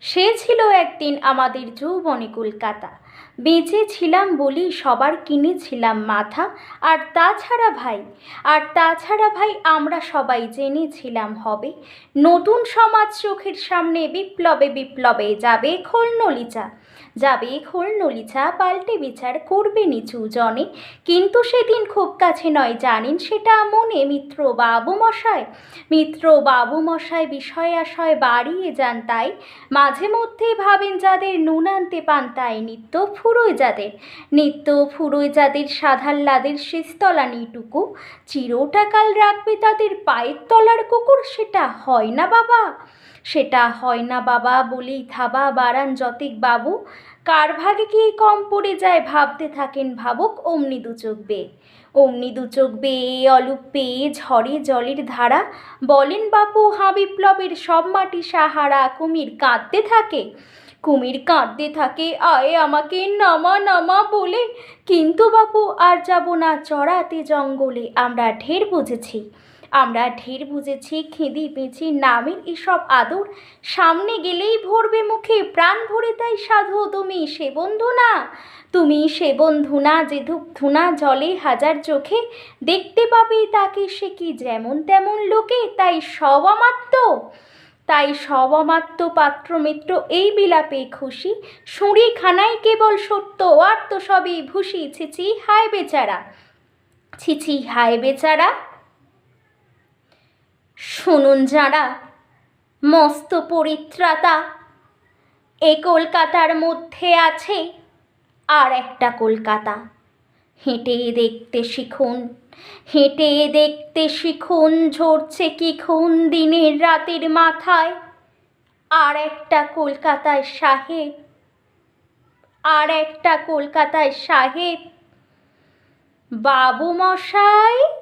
সে ছিল একদিন আমাদের যৌবনে কলকাতা। বেঁচে ছিলাম বলি সবার কিনেছিলাম মাথা। আর তাছাড়া ভাই আমরা সবাই জেনেছিলাম হবে নতুন সমাজ চোখের সামনে। বিপ্লবে বিপ্লবে যাবে খোল নলিচা পাল্টে বিচার করবে নিচু জনে। কিন্তু সেদিন খুব কাছে নয় জানেন সেটা মনে। মিত্র বাবু মশাই বিষয় আশয় বাড়িয়ে যান তাই। মাঝে মধ্যে ভাবেন যাদের নুন আনতে পান তাই। নিত্য ফুরোয় যাদের সাধাল্লাদের শেষতলা নিটুকু। চিরটাকাল রাখবে তাদের পায়ের তলার কুকুর। সেটা হয় না বাবা বলেই থাবা বাড়ান যতেক বাবু। কার ভাগে কি কম পড়ে যায় ভাবতে থাকেন ভাবুক। অমনি দু চোখ বেয়ে অলুপ পেয়ে ঝরে জলের ধারা। বলেন বাপু হাঁ বিপ্লবের সব মাটি সাহারা। কুমির কাঁদতে থাকে আয় আমাকে নামা নামা বলে। কিন্তু বাপু আর যাব না চড়াতে জঙ্গলে। আমরা ঢের বুঝেছি খিদি পেঁচি নামের এসব আদর। সামনে গেলেই ভরবে মুখে প্রাণ ভরে তাই সাধু তুমি সে বন্ধু না যে ধূপধুনা জলে হাজার চোখে। দেখতে পাবে তাকে সে কি যেমন তেমন লোকে। তাই সব অমাত্য পাত্রমিত্র এই বিলাপে খুশি। সুঁড়িখানাই কেবল সত্য আর তো সবই ভুসি। ছিছি হায় বেচারা। শুনুন যাঁরা মস্ত পরিত্রাতা, এ কলকাতার মধ্যে আছে আর একটা কলকাতা। হেঁটে দেখতে শিখুন ঝরছে কি খুন দিনের রাতের মাথায়। আর একটা কলকাতায় সাহেব বাবু মশাই।